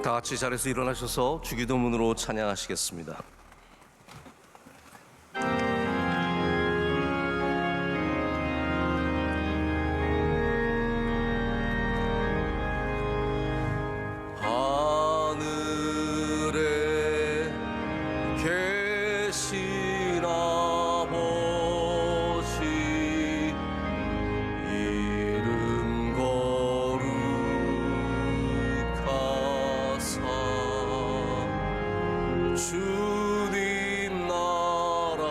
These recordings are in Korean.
다 같이 자리에서 일어나셔서 주기도문으로 찬양하시겠습니다. 하늘에 계신 아버지 이름 거룩하사 주님 나라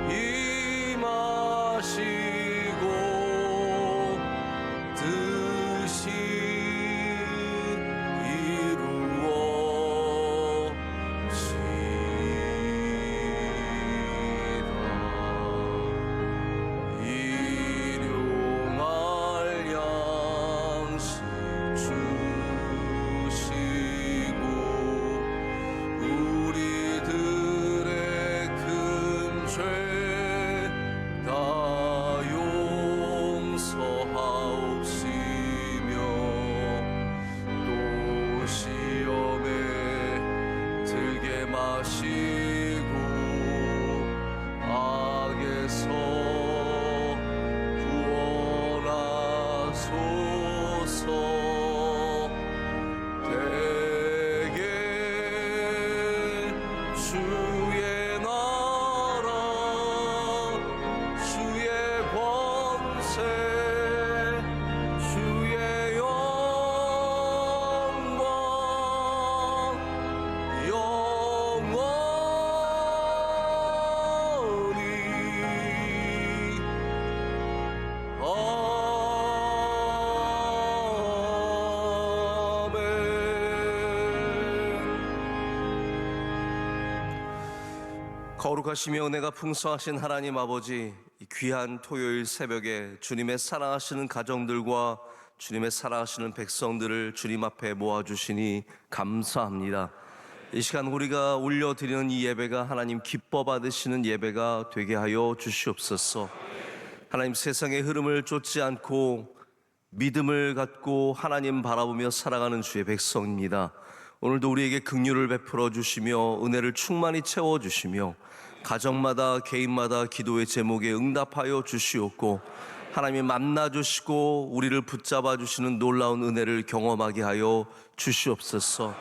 임하시고 뜻이 일용할 양식 주시고 우리들의 큰 죄 다 용서하옵시며 또 시험에 들게 마시고 악에서 구원하소서. 대개 주의 나라 주의 권세 주의 영광 영원히 거룩하시며 은혜가 풍성하신 하나님 아버지, 이 귀한 토요일 새벽에 주님의 사랑하시는 가정들과 주님의 사랑하시는 백성들을 주님 앞에 모아주시니 감사합니다. 이 시간 우리가 올려드리는 이 예배가 하나님 기뻐 받으시는 예배가 되게 하여 주시옵소서. 하나님, 세상의 흐름을 쫓지 않고 믿음을 갖고 하나님 바라보며 살아가는 주의 백성입니다. 오늘도 우리에게 긍휼을 베풀어 주시며 은혜를 충만히 채워 주시며 가정마다 개인마다 기도의 제목에 응답하여 주시옵고 하나님이 만나 주시고 우리를 붙잡아 주시는 놀라운 은혜를 경험하게 하여 주시옵소서.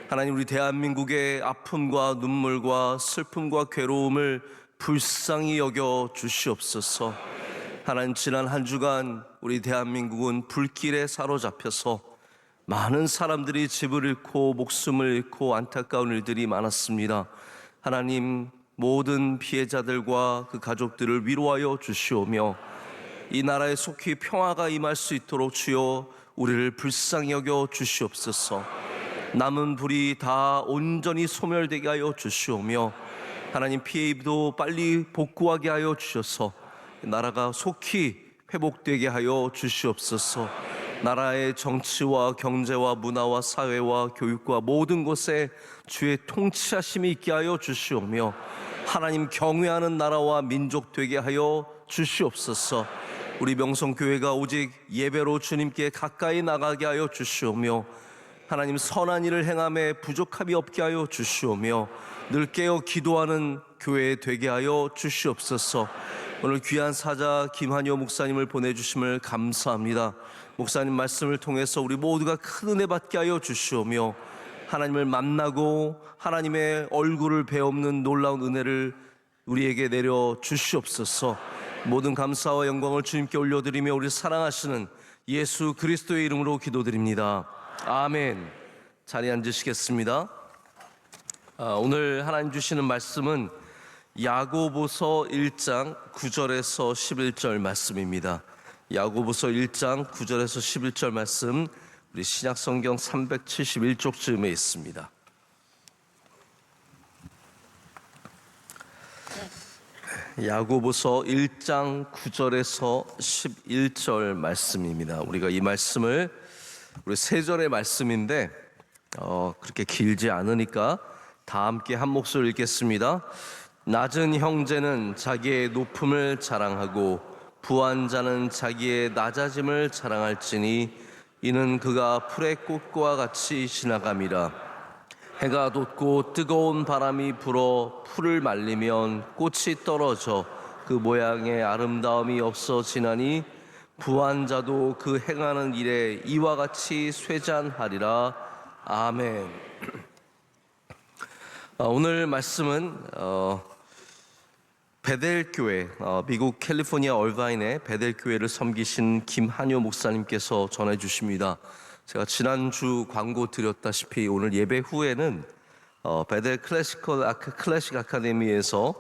하나님, 우리 대한민국의 아픔과 눈물과 슬픔과 괴로움을 불쌍히 여겨 주시옵소서. 하나님, 지난 한 주간 우리 대한민국은 불길에 사로잡혀서 많은 사람들이 집을 잃고 목숨을 잃고 안타까운 일들이 많았습니다. 하나님, 모든 피해자들과 그 가족들을 위로하여 주시오며 이 나라에 속히 평화가 임할 수 있도록 주여 우리를 불쌍히 여겨 주시옵소서. 남은 불이 다 온전히 소멸되게 하여 주시오며 하나님, 피해도 빨리 복구하게 하여 주셔서 나라가 속히 회복되게 하여 주시옵소서. 나라의 정치와 경제와 문화와 사회와 교육과 모든 곳에 주의 통치하심이 있게 하여 주시오며 하나님 경외하는 나라와 민족 되게 하여 주시옵소서. 우리 명성교회가 오직 예배로 주님께 가까이 나가게 하여 주시오며 하나님, 선한 일을 행함에 부족함이 없게 하여 주시오며 늘 깨어 기도하는 교회 되게 하여 주시옵소서. 오늘 귀한 사자 김한효 목사님을 보내주심을 감사합니다. 목사님 말씀을 통해서 우리 모두가 큰 은혜 받게 하여 주시오며 하나님을 만나고 하나님의 얼굴을 배우는 놀라운 은혜를 우리에게 내려 주시옵소서. 모든 감사와 영광을 주님께 올려드리며 우리 사랑하시는 예수 그리스도의 이름으로 기도드립니다. 아멘. 자리에 앉으시겠습니다. 오늘 하나님 주시는 말씀은 야고보서 1장 9절에서 11절 말씀입니다. 야고보서 1장 9절에서 11절 말씀, 우리 신약성경 371쪽쯤에 있습니다. 야고보서 1장 9절에서 11절 말씀입니다. 우리가 이 말씀을 우리 세 절의 말씀인데 그렇게 길지 않으니까 다 함께 한 목소리 읽겠습니다. 낮은 형제는 자기의 높음을 자랑하고 부한 자는 자기의 낮아짐을 자랑할지니 이는 그가 풀의 꽃과 같이 지나감이라. 해가 돋고 뜨거운 바람이 불어 풀을 말리면 꽃이 떨어져 그 모양의 아름다움이 없어지나니 부한 자도 그 행하는 일에 이와 같이 쇠잔하리라. 아멘. 오늘 말씀은 베델교회, 미국 캘리포니아 얼바인의 베델교회를 섬기신 김한효 목사님께서 전해주십니다. 제가 지난주 광고 드렸다시피 오늘 예배 후에는 베델 클래식 아카데미에서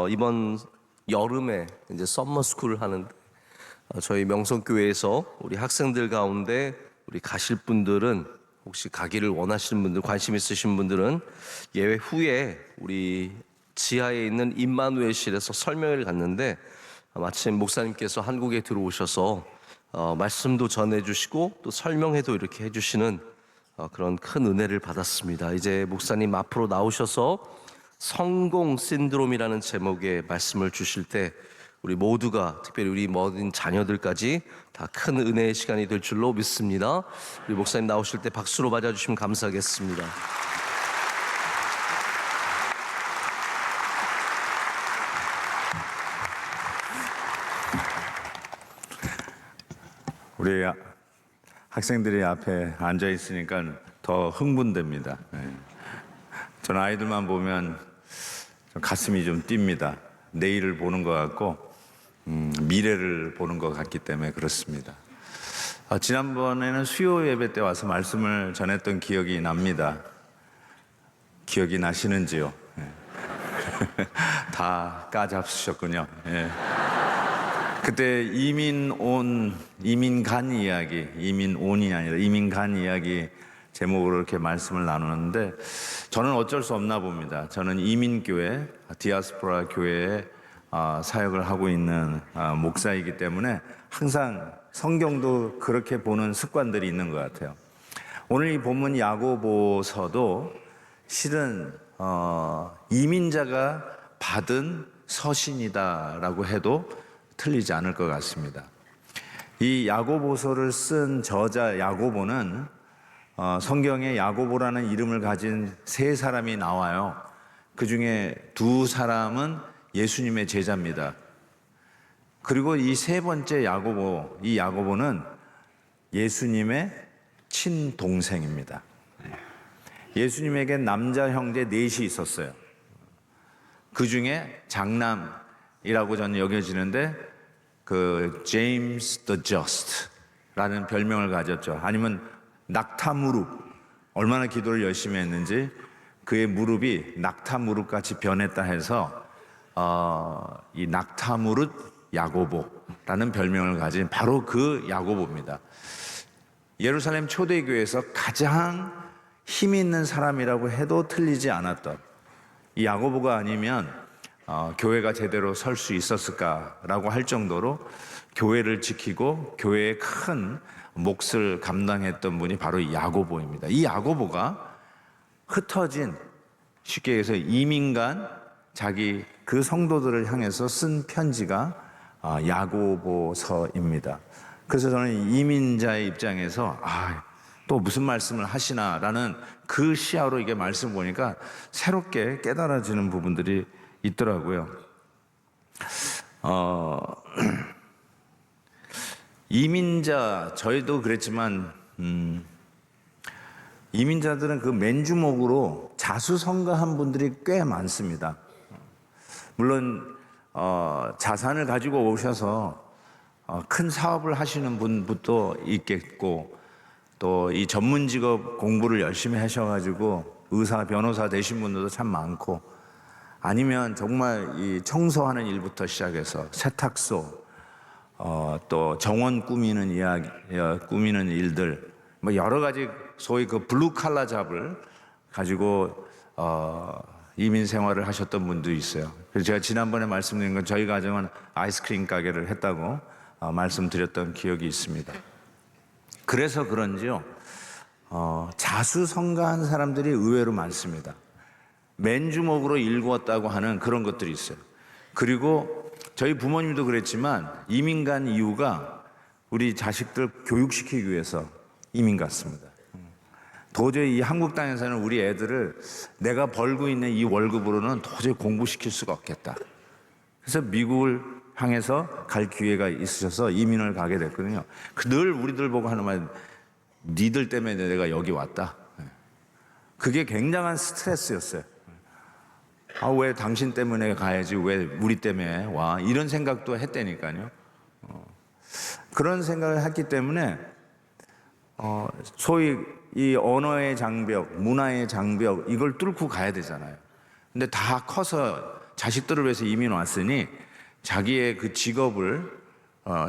이번 여름에 이제 썸머 스쿨을 하는데 저희 명성교회에서 우리 학생들 가운데 우리 가실 분들은 혹시 가기를 원하시는 분들, 관심 있으신 분들은 예배 후에 우리 지하에 있는 임마누엘실에서 설명회를 갔는데 마침 목사님께서 한국에 들어오셔서 말씀도 전해주시고 또 설명회도 이렇게 해주시는 그런 큰 은혜를 받았습니다. 이제 목사님 앞으로 나오셔서 성공 신드롬이라는 제목의 말씀을 주실 때 우리 모두가, 특별히 우리 모든 자녀들까지 다 큰 은혜의 시간이 될 줄로 믿습니다. 우리 목사님 나오실 때 박수로 맞아주시면 감사하겠습니다. 우리 학생들이 앞에 앉아 있으니까 더 흥분됩니다. 저는 아이들만 보면 가슴이 좀 뜁니다. 내일을 보는 것 같고 미래를 보는 것 같기 때문에 그렇습니다. 지난번에는 수요 예배 때 와서 말씀을 전했던 기억이 납니다. 기억이 나시는지요? 다 까잡수셨군요. 그때 이민 간 이야기, 이민온이 아니라 이민 간 이야기 제목으로 이렇게 말씀을 나누는데 저는 어쩔 수 없나 봅니다. 저는 이민교회, 디아스포라 교회에 사역을 하고 있는 목사이기 때문에 항상 성경도 그렇게 보는 습관들이 있는 것 같아요. 오늘 이 본문 야고보서도 실은 이민자가 받은 서신이다라고 해도 틀리지 않을 것 같습니다. 이 야고보서를 쓴 저자 야고보는 성경에 야고보라는 이름을 가진 세 사람이 나와요. 그 중에 두 사람은 예수님의 제자입니다. 그리고 이 세 번째 야고보, 이 야고보는 예수님의 친동생입니다. 예수님에게 남자 형제 넷이 있었어요. 그 중에 장남이라고 저는 여겨지는데 그 제임스 더 저스트라는 별명을 가졌죠. 아니면 낙타 무릎, 얼마나 기도를 열심히 했는지 그의 무릎이 낙타 무릎같이 변했다 해서 이 낙타 무릎 야고보라는 별명을 가진 바로 그 야고보입니다. 예루살렘 초대교회에서 가장 힘이 있는 사람이라고 해도 틀리지 않았던 이 야고보가 아니면 교회가 제대로 설 수 있었을까라고 할 정도로 교회를 지키고 교회의 큰 몫을 감당했던 분이 바로 이 야고보입니다. 이 야고보가 흩어진, 쉽게 해서 이민간 자기 그 성도들을 향해서 쓴 편지가 야고보서입니다. 그래서 저는 이민자의 입장에서 또 무슨 말씀을 하시나라는 그 시야로 이게 말씀 보니까 새롭게 깨달아지는 부분들이 있더라고요. 이민자, 저희도 그랬지만 이민자들은 그 맨주먹으로 자수성가한 분들이 꽤 많습니다. 물론 자산을 가지고 오셔서 큰 사업을 하시는 분도 있겠고 또 이 전문 직업 공부를 열심히 하셔가지고 의사, 변호사 되신 분들도 참 많고 아니면 정말 이 청소하는 일부터 시작해서 세탁소 또 정원 꾸미는 이야기, 꾸미는 일들 뭐 여러 가지 소위 그 블루 칼라 잡을 가지고 이민 생활을 하셨던 분도 있어요. 그래서 제가 지난번에 말씀드린 건 저희 가정은 아이스크림 가게를 했다고 말씀드렸던 기억이 있습니다. 그래서 그런지요, 자수성가한 사람들이 의외로 많습니다. 맨주먹으로 일구었다고 하는 그런 것들이 있어요. 그리고 저희 부모님도 그랬지만 이민 간 이유가 우리 자식들 교육시키기 위해서 이민 갔습니다. 도저히 이 한국 땅에서는 우리 애들을 내가 벌고 있는 이 월급으로는 도저히 공부시킬 수가 없겠다. 그래서 미국을 향해서 갈 기회가 있으셔서 이민을 가게 됐거든요. 늘 우리들 보고 하는 말, 니들 때문에 내가 여기 왔다. 그게 굉장한 스트레스였어요. 아, 왜 당신 때문에 가야지, 왜 우리 때문에 와, 이런 생각도 했다니까요. 그런 생각을 했기 때문에 소위 이 언어의 장벽, 문화의 장벽, 이걸 뚫고 가야 되잖아요. 근데 다 커서 자식들을 위해서 이민 왔으니 자기의 그 직업을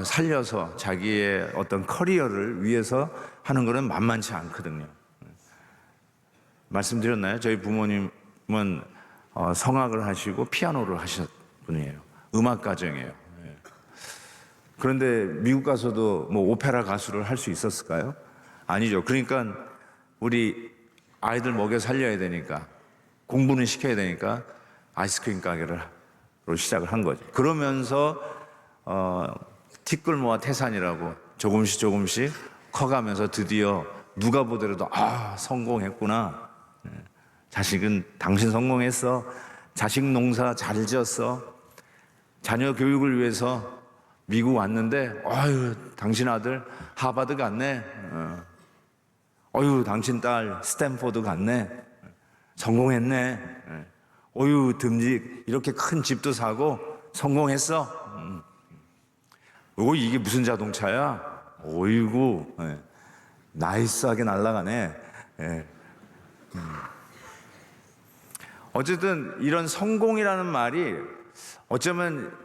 살려서 자기의 어떤 커리어를 위해서 하는 거는 만만치 않거든요. 말씀드렸나요? 저희 부모님은 성악을 하시고 피아노를 하셨 분이에요. 음악 가정이에요. 그런데 미국 가서도 뭐 오페라 가수를 할 수 있었을까요? 아니죠. 그러니까 우리 아이들 먹여 살려야 되니까, 공부는 시켜야 되니까 아이스크림 가게로 시작을 한 거죠. 그러면서 티끌모아 태산이라고 조금씩 커가면서 드디어 누가 보더라도 성공했구나. 자식은 당신 성공했어. 자식 농사 잘 지었어. 자녀 교육을 위해서 미국 왔는데 당신 아들 하버드 갔네. 당신 딸 스탠포드 갔네. 성공했네. 듬직 이렇게 큰 집도 사고 성공했어. 이게 무슨 자동차야? 어이구, 나이스하게 날아가네. 어쨌든 이런 성공이라는 말이 어쩌면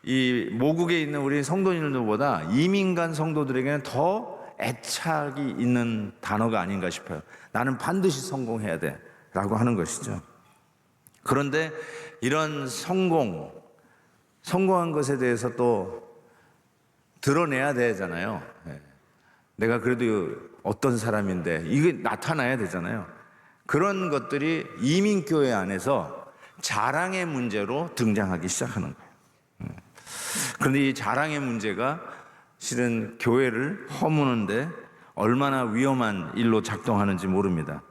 이 모국에 있는 우리 성도님들보다 이민 간 성도들에게는 더 애착이 있는 단어가 아닌가 싶어요. 나는 반드시 성공해야 돼 라고 하는 것이죠. 그런데 이런 성공한 것에 대해서 또 드러내야 되잖아요. 내가 그래도 어떤 사람인데 이게 나타나야 되잖아요. 그런 것들이 이민교회 안에서 자랑의 문제로 등장하기 시작하는 거예요. 그런데 이 자랑의 문제가 실은 교회를 허무는데 얼마나 위험한 일로 작동하는지 모릅니다.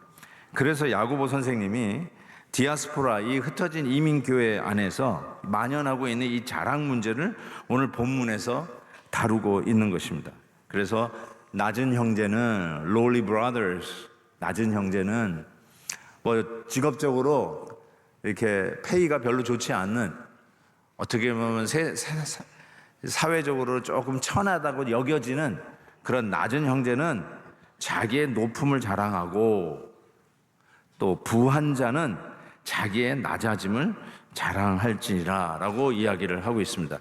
그래서 야고보 선생님이 디아스포라, 이 흩어진 이민교회 안에서 만연하고 있는 이 자랑 문제를 오늘 본문에서 다루고 있는 것입니다. 그래서 낮은 형제는 lowly brothers, 낮은 형제는 직업적으로 이렇게 페이가 별로 좋지 않는, 어떻게 보면 사회적으로 조금 천하다고 여겨지는 그런 낮은 형제는 자기의 높음을 자랑하고, 또 부한 자는 자기의 낮아짐을 자랑할지니라 라고 이야기를 하고 있습니다.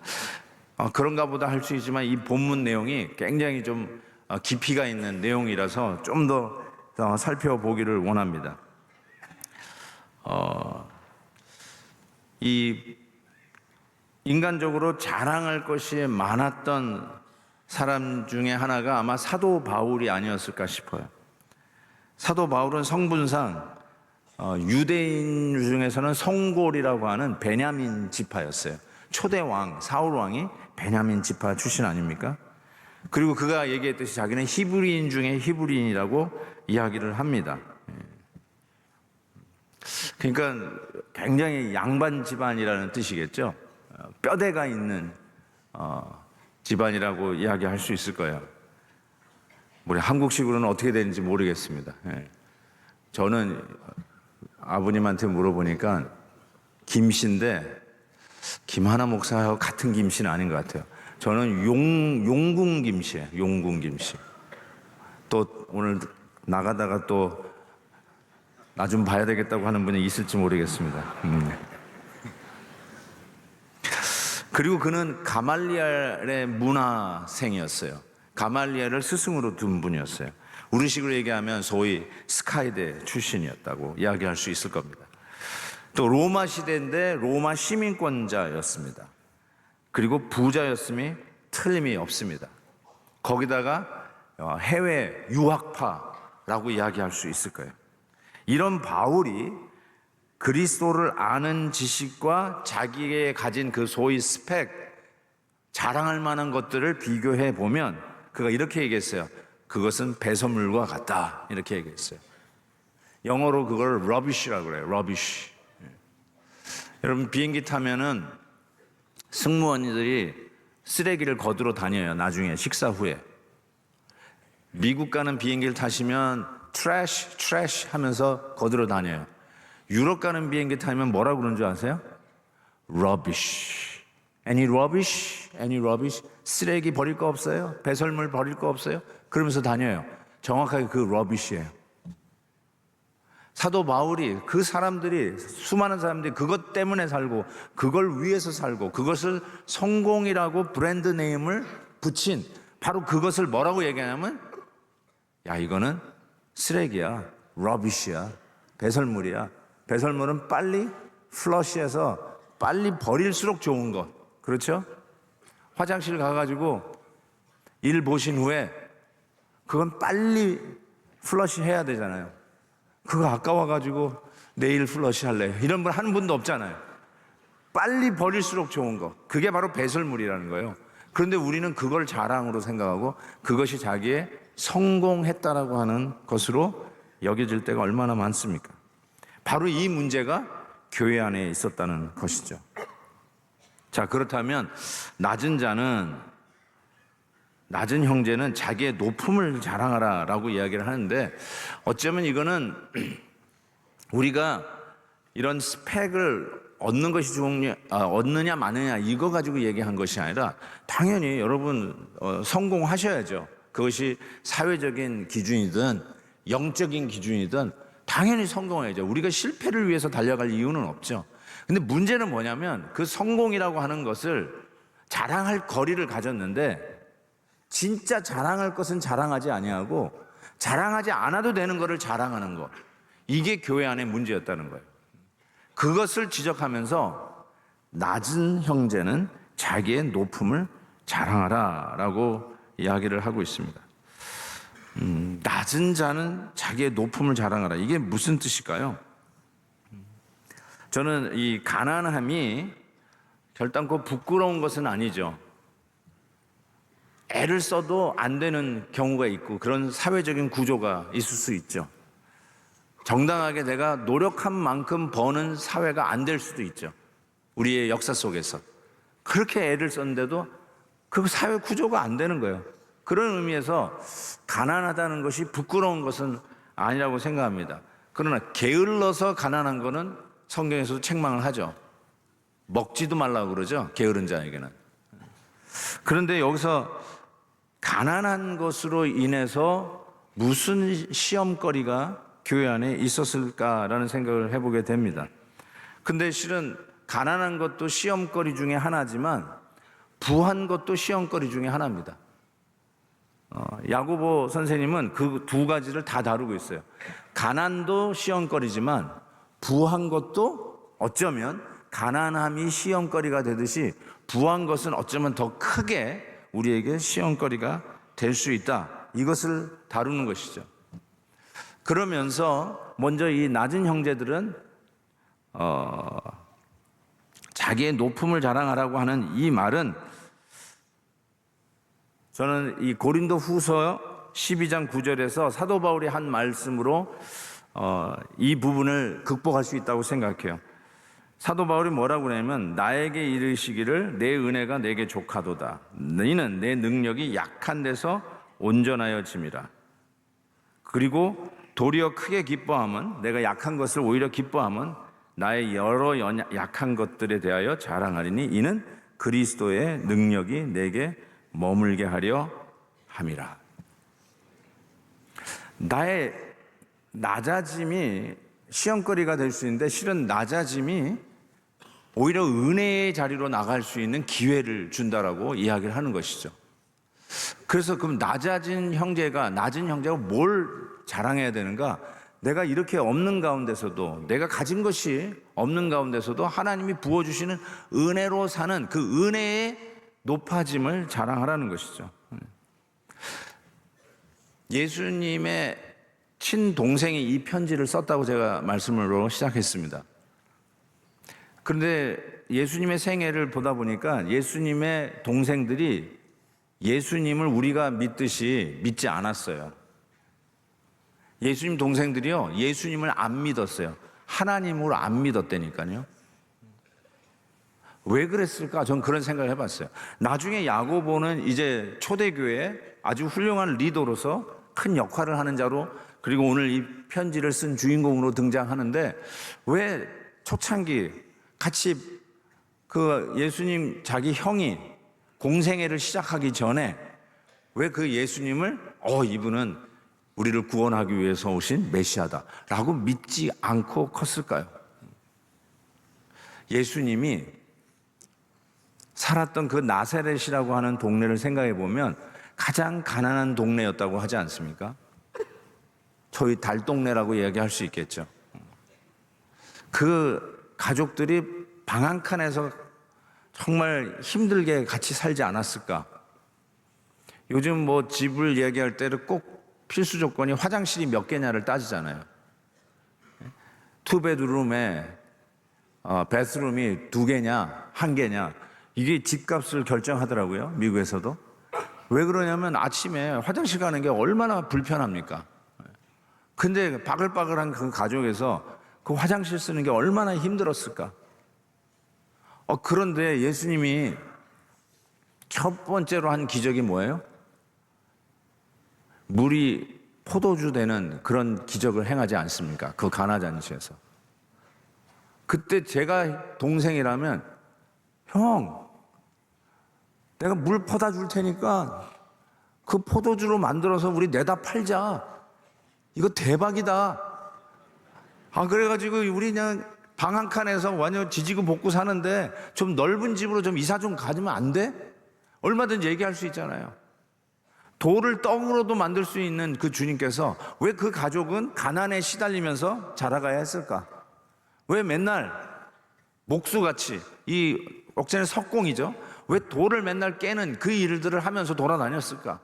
그런가 보다 할 수 있지만 이 본문 내용이 굉장히 좀 깊이가 있는 내용이라서 좀 더 살펴보기를 원합니다. 이 인간적으로 자랑할 것이 많았던 사람 중에 하나가 아마 사도 바울이 아니었을까 싶어요. 사도 바울은 성분상 유대인 중에서는 송골이라고 하는 베냐민 지파였어요. 초대 왕 사울 왕이 베냐민 지파 출신 아닙니까? 그리고 그가 얘기했듯이 자기는 히브리인 중에 히브리인이라고 이야기를 합니다. 그러니까 굉장히 양반 집안이라는 뜻이겠죠. 뼈대가 있는 집안이라고 이야기할 수 있을 거예요. 우리 한국식으로는 어떻게 되는지 모르겠습니다. 저는 아버님한테 물어보니까 김씨인데 김하나 목사하고 같은 김씨는 아닌 것 같아요. 저는 용궁 김씨예요. 용궁 김씨. 또 오늘 나가다가 또 나 좀 봐야 되겠다고 하는 분이 있을지 모르겠습니다. 그리고 그는 가말리엘의 문화생이었어요. 가말리엘을 스승으로 둔 분이었어요. 우리식으로 얘기하면 소위 스카이대 출신이었다고 이야기할 수 있을 겁니다. 또 로마 시대인데 로마 시민권자였습니다. 그리고 부자였음이 틀림이 없습니다. 거기다가 해외 유학파라고 이야기할 수 있을 거예요. 이런 바울이 그리스도를 아는 지식과 자기의 가진 그 소위 스펙, 자랑할 만한 것들을 비교해 보면 그가 이렇게 얘기했어요. 그것은 배설물과 같다. 이렇게 얘기했어요. 영어로 그걸 rubbish라고 그래요. rubbish. 여러분 비행기 타면은 승무원들이 쓰레기를 거두러 다녀요. 나중에 식사 후에. 미국 가는 비행기를 타시면 trash 하면서 거두러 다녀요. 유럽 가는 비행기 타면 뭐라고 그러는 줄 아세요? rubbish. Any rubbish? Any rubbish? 쓰레기 버릴 거 없어요? 배설물 버릴 거 없어요? 그러면서 다녀요. 정확하게 그 rubbish예요. 사도 바울이 그 사람들이 수많은 사람들이 그것 때문에 살고 그걸 위해서 살고 그것을 성공이라고 브랜드 네임을 붙인 바로 그것을 뭐라고 얘기하냐면 야 이거는 쓰레기야, 러비시야, 배설물이야. 배설물은 빨리 플러시해서 빨리 버릴수록 좋은 것. 그렇죠? 화장실 가가지고 일 보신 후에 그건 빨리 플러시 해야 되잖아요. 그거 아까워가지고 내일 플러시 할래. 이런 분 한 분도 없잖아요. 빨리 버릴수록 좋은 거. 그게 바로 배설물이라는 거예요. 그런데 우리는 그걸 자랑으로 생각하고 그것이 자기의 성공했다라고 하는 것으로 여겨질 때가 얼마나 많습니까? 바로 이 문제가 교회 안에 있었다는 것이죠. 자, 그렇다면 낮은 형제는 자기의 높음을 자랑하라 라고 이야기를 하는데 어쩌면 이거는 우리가 이런 스펙을 얻는 것이 얻느냐 마느냐 이거 가지고 얘기한 것이 아니라 당연히 여러분 성공하셔야죠. 그것이 사회적인 기준이든 영적인 기준이든 당연히 성공해야죠. 우리가 실패를 위해서 달려갈 이유는 없죠. 근데 문제는 뭐냐면 그 성공이라고 하는 것을 자랑할 거리를 가졌는데 진짜 자랑할 것은 자랑하지 아니하고 자랑하지 않아도 되는 것을 자랑하는 것. 이게 교회 안의 문제였다는 거예요. 그것을 지적하면서 낮은 형제는 자기의 높음을 자랑하라 라고 이야기를 하고 있습니다. 낮은 자는 자기의 높음을 자랑하라. 이게 무슨 뜻일까요? 저는 이 가난함이 결단코 부끄러운 것은 아니죠. 애를 써도 안 되는 경우가 있고 그런 사회적인 구조가 있을 수 있죠. 정당하게 내가 노력한 만큼 버는 사회가 안 될 수도 있죠. 우리의 역사 속에서. 그렇게 애를 썼는데도 그 사회 구조가 안 되는 거예요. 그런 의미에서 가난하다는 것이 부끄러운 것은 아니라고 생각합니다. 그러나 게을러서 가난한 거는 성경에서도 책망을 하죠. 먹지도 말라고 그러죠. 게으른 자에게는. 그런데 여기서 가난한 것으로 인해서 무슨 시험거리가 교회 안에 있었을까라는 생각을 해보게 됩니다. 근데 실은 가난한 것도 시험거리 중에 하나지만 부한 것도 시험거리 중에 하나입니다. 야고보 선생님은 그 두 가지를 다 다루고 있어요. 가난도 시험거리지만 부한 것도 어쩌면 가난함이 시험거리가 되듯이 부한 것은 어쩌면 더 크게 우리에게 시험거리가 될 수 있다. 이것을 다루는 것이죠. 그러면서 먼저 이 낮은 형제들은 자기의 높음을 자랑하라고 하는 이 말은 저는 이 고린도 후서 12장 9절에서 사도 바울이 한 말씀으로 이 부분을 극복할 수 있다고 생각해요. 사도 바울이 뭐라고 그러냐면 나에게 이르시기를 내 은혜가 내게 족하도다. 너희는 내 능력이 약한 데서 온전하여짐이라. 그리고 도리어 크게 기뻐함은 내가 약한 것을 오히려 기뻐함은 나의 여러 약한 것들에 대하여 자랑하리니 이는 그리스도의 능력이 내게 머물게 하려 함이라. 나의 낮아짐이 시험거리가 될 수 있는데 실은 낮아짐이 오히려 은혜의 자리로 나갈 수 있는 기회를 준다라고 이야기를 하는 것이죠. 그래서 그럼 낮은 형제가 뭘 자랑해야 되는가? 내가 이렇게 없는 가운데서도 내가 가진 것이 없는 가운데서도 하나님이 부어주시는 은혜로 사는 그 은혜의 높아짐을 자랑하라는 것이죠. 예수님의 친동생이 이 편지를 썼다고 제가 말씀으로 시작했습니다. 그런데 예수님의 생애를 보다 보니까 예수님의 동생들이 예수님을 우리가 믿듯이 믿지 않았어요. 예수님 동생들이요, 예수님을 안 믿었어요. 하나님으로 안 믿었다니까요. 왜 그랬을까? 전 그런 생각을 해봤어요. 나중에 야고보는 이제 초대교회에 아주 훌륭한 리더로서 큰 역할을 하는 자로, 그리고 오늘 이 편지를 쓴 주인공으로 등장하는데, 왜 초창기 같이 그 예수님 자기 형이 공생애를 시작하기 전에 왜 그 예수님을 이분은 우리를 구원하기 위해서 오신 메시아다라고 믿지 않고 컸을까요? 예수님이 살았던 그 나사렛이라고 하는 동네를 생각해 보면 가장 가난한 동네였다고 하지 않습니까? 저희 달동네라고 이야기할 수 있겠죠. 그 가족들이 방 한 칸에서 정말 힘들게 같이 살지 않았을까? 요즘 뭐 집을 얘기할 때는 꼭 필수 조건이 화장실이 몇 개냐를 따지잖아요. 투베드룸에 베스룸이 2개냐, 1개냐, 이게 집값을 결정하더라고요, 미국에서도. 왜 그러냐면 아침에 화장실 가는 게 얼마나 불편합니까? 근데 바글바글한 그 가족에서 그 화장실 쓰는 게 얼마나 힘들었을까? 그런데 예수님이 첫 번째로 한 기적이 뭐예요? 물이 포도주 되는 그런 기적을 행하지 않습니까? 그 가나잔치에서. 그때 제가 동생이라면, 형, 내가 물 퍼다 줄 테니까 그 포도주로 만들어서 우리 내다 팔자. 이거 대박이다. 그래가지고 우리 그냥 방 한 칸에서 완전 지지고 볶고 사는데 좀 넓은 집으로 좀 이사 좀 가지면 안 돼? 얼마든지 얘기할 수 있잖아요. 돌을 떡으로도 만들 수 있는 그 주님께서 왜 그 가족은 가난에 시달리면서 자라가야 했을까? 왜 맨날 목수같이, 이 옥체는 석공이죠. 왜 돌을 맨날 깨는 그 일들을 하면서 돌아다녔을까?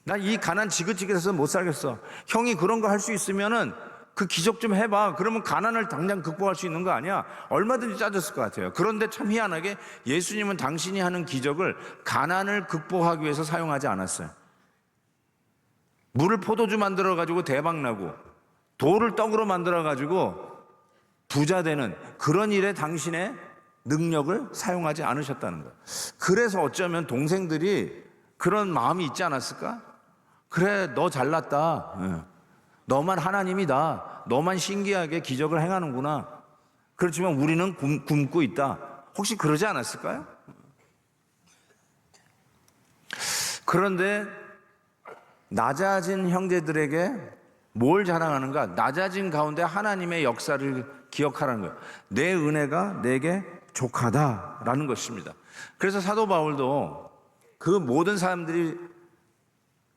나 이 가난 지긋지긋해서 못 살겠어. 형이 그런 거 할 수 있으면은 그 기적 좀 해봐. 그러면 가난을 당장 극복할 수 있는 거 아니야? 얼마든지 짜졌을 것 같아요. 그런데 참 희한하게 예수님은 당신이 하는 기적을 가난을 극복하기 위해서 사용하지 않았어요. 물을 포도주 만들어가지고 대박나고 돌을 떡으로 만들어가지고 부자 되는 그런 일에 당신의 능력을 사용하지 않으셨다는 거예요. 그래서 어쩌면 동생들이 그런 마음이 있지 않았을까? 그래, 너 잘났다. 너만 하나님이다. 너만 신기하게 기적을 행하는구나. 그렇지만 우리는 굶고 있다. 혹시 그러지 않았을까요? 그런데 낮아진 형제들에게 뭘 자랑하는가? 낮아진 가운데 하나님의 역사를 기억하라는 거예요. 내 은혜가 내게 족하다라는 것입니다. 그래서 사도 바울도 그 모든 사람들이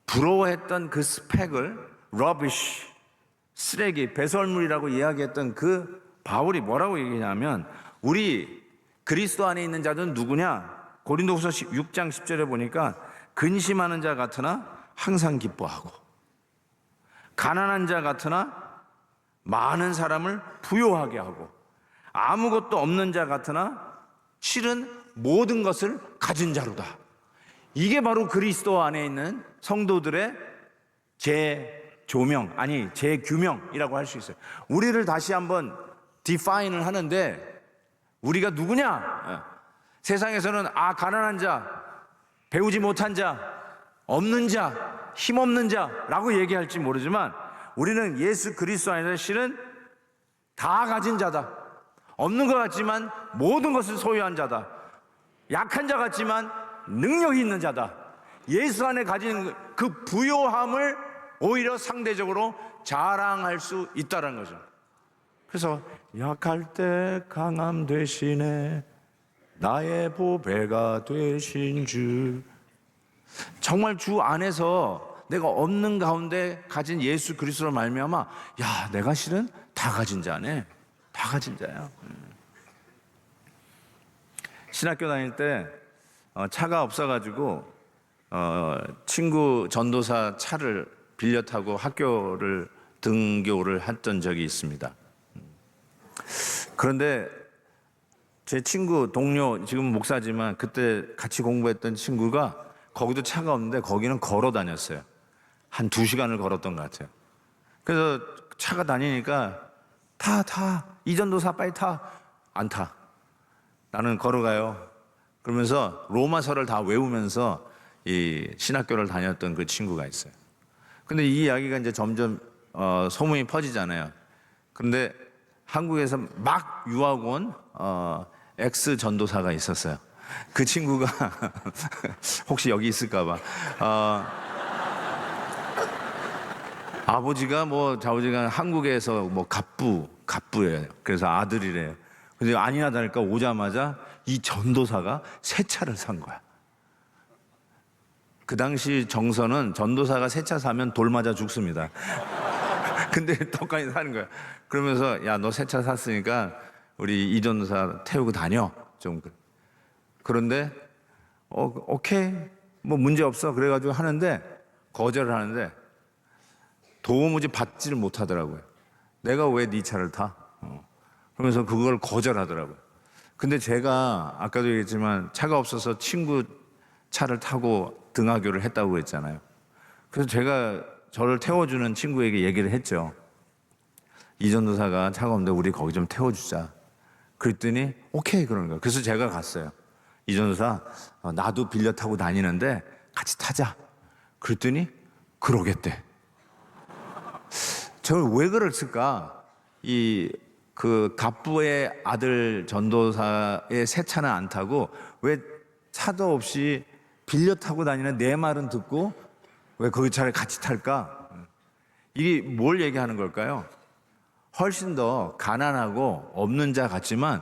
부러워했던 그 스펙을 rubbish, 쓰레기, 배설물이라고 이야기했던 그 바울이 뭐라고 얘기하냐면, 우리 그리스도 안에 있는 자들은 누구냐? 고린도후서 6장 10절에 보니까 근심하는 자 같으나 항상 기뻐하고, 가난한 자 같으나 많은 사람을 부요하게 하고, 아무것도 없는 자 같으나 실은 모든 것을 가진 자로다. 이게 바로 그리스도 안에 있는 성도들의 재조명, 아니 재규명이라고 할 수 있어요. 우리를 다시 한번 디파인을 하는데, 우리가 누구냐? 세상에서는 가난한 자, 배우지 못한 자, 없는 자, 힘없는 자라고 얘기할지 모르지만, 우리는 예수 그리스도 안에서 실은 다 가진 자다. 없는 것 같지만 모든 것을 소유한 자다. 약한 자 같지만 능력이 있는 자다. 예수 안에 가진 그 부요함을 오히려 상대적으로 자랑할 수 있다는 거죠. 그래서 약할 때 강함 되시네, 나의 보배가 되신 주. 정말 주 안에서 내가 없는 가운데 가진 예수 그리스도로 말미암아, 야, 내가 실은 다 가진 자네. 다 가진 자야. 신학교 다닐 때 차가 없어가지고 친구 전도사 차를 빌려 타고 학교를 등교를 했던 적이 있습니다. 그런데 제 친구 동료 지금 목사지만 그때 같이 공부했던 친구가 거기도 차가 없는데 거기는 걸어 다녔어요. 한 2시간을 걸었던 것 같아요. 그래서 차가 다니니까 타 이전도사 빨리 타. 안 타. 나는 걸어가요. 그러면서 로마서를 다 외우면서 이 신학교를 다녔던 그 친구가 있어요. 근데 이 이야기가 이제 점점 소문이 퍼지잖아요. 그런데 한국에서 막 유학 온 엑스 전도사가 있었어요. 그 친구가 혹시 여기 있을까봐 아버지가 뭐 좌우지간 한국에서 뭐 갑부예요. 그래서 아들이래요. 근데 아니나 다를까 오자마자 이 전도사가 새 차를 산 거야. 그 당시 정서는 전도사가 새 차 사면 돌 맞아 죽습니다. 근데 똑같이 사는 거야. 그러면서 야, 너 새 차 샀으니까 우리 이 전도사 태우고 다녀. 좀 그런데 오케이 뭐 문제 없어. 그래가지고 하는데 거절을 하는데 도무지 받지를 못하더라고요. 내가 왜 네 차를 타? 그러면서 그걸 거절하더라고요. 근데 제가 아까도 얘기했지만 차가 없어서 친구 차를 타고 등하교를 했다고 했잖아요. 그래서 제가 저를 태워주는 친구에게 얘기를 했죠. 이 전도사가 차가 없는데 우리 거기 좀 태워주자. 그랬더니 오케이 그러는 거예요. 그래서 제가 갔어요. 이 전도사 나도 빌려 타고 다니는데 같이 타자. 그랬더니 그러겠대. 저는 왜 그랬을까? 그 갑부의 아들 전도사의 새 차는 안 타고 왜 차도 없이 빌려 타고 다니는 내 말은 듣고 왜 거기 차를 같이 탈까? 이게 뭘 얘기하는 걸까요? 훨씬 더 가난하고 없는 자 같지만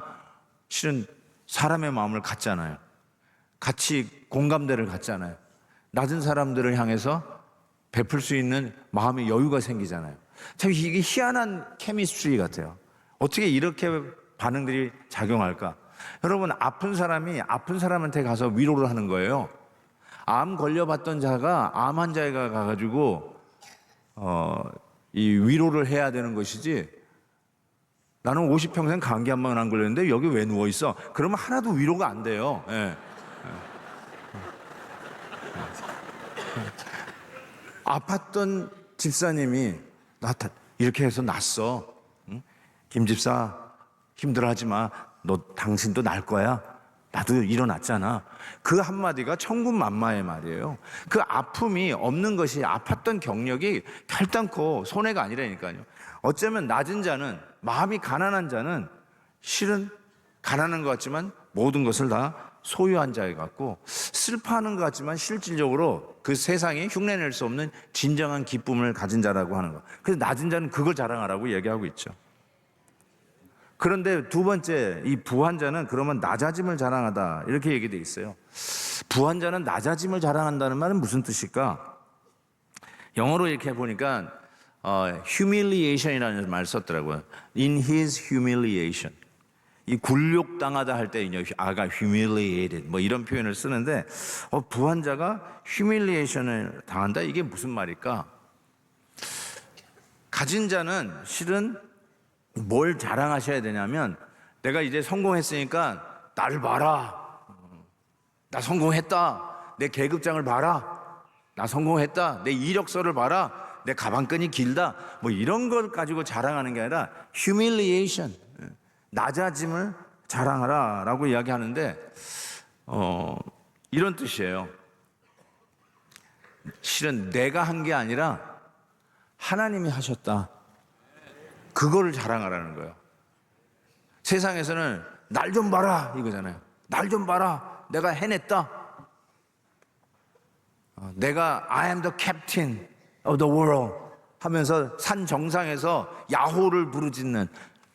실은 사람의 마음을 갖잖아요. 같이 공감대를 갖잖아요. 낮은 사람들을 향해서 베풀 수 있는 마음의 여유가 생기잖아요. 참 이게 희한한 케미스트리 같아요. 어떻게 이렇게 반응들이 작용할까? 여러분, 아픈 사람이 아픈 사람한테 가서 위로를 하는 거예요. 암 걸려봤던 자가 암 환자에 가가지고 이 위로를 해야 되는 것이지. 나는 50평생 감기 한 번 안 걸렸는데 여기 왜 누워 있어? 그러면 하나도 위로가 안 돼요. 예. 아팠던 집사님이 나 이렇게 해서 났어. 응? 김 집사 힘들어하지 마. 너 당신도 날 거야. 나도 일어났잖아. 그 한마디가 천군만마의 말이에요. 그 아픔이 없는 것이 아팠던 경력이 결단코 손해가 아니라니까요. 어쩌면 낮은 자는 마음이 가난한 자는 실은 가난한 것 같지만 모든 것을 다 소유한 자에 같고 슬퍼하는 것 같지만 실질적으로 그 세상에 흉내낼 수 없는 진정한 기쁨을 가진 자라고 하는 것. 그래서 낮은 자는 그걸 자랑하라고 얘기하고 있죠. 그런데 두 번째, 이 부한 자는 그러면 낮아짐을 자랑하다 이렇게 얘기되어 있어요. 부한 자는 낮아짐을 자랑한다는 말은 무슨 뜻일까? 영어로 이렇게 보니까 humiliation이라는 말 썼더라고요. In his humiliation. 이 굴욕당하다 할 때 아가 humiliated 뭐 이런 표현을 쓰는데 부한 자가 humiliation을 당한다 이게 무슨 말일까? 가진 자는 실은 뭘 자랑하셔야 되냐면 내가 이제 성공했으니까 나를 봐라. 나 성공했다. 내 계급장을 봐라. 나 성공했다. 내 이력서를 봐라. 내 가방끈이 길다. 뭐 이런 걸 가지고 자랑하는 게 아니라 humiliation. 낮아짐을 자랑하라 라고 이야기하는데 이런 뜻이에요. 실은 내가 한 게 아니라 하나님이 하셨다. 그거를 자랑하라는 거예요. 세상에서는 날 좀 봐라 이거잖아요. 날 좀 봐라. 내가 해냈다. 내가 I am the captain of the world 하면서 산 정상에서 야호를 부르짖는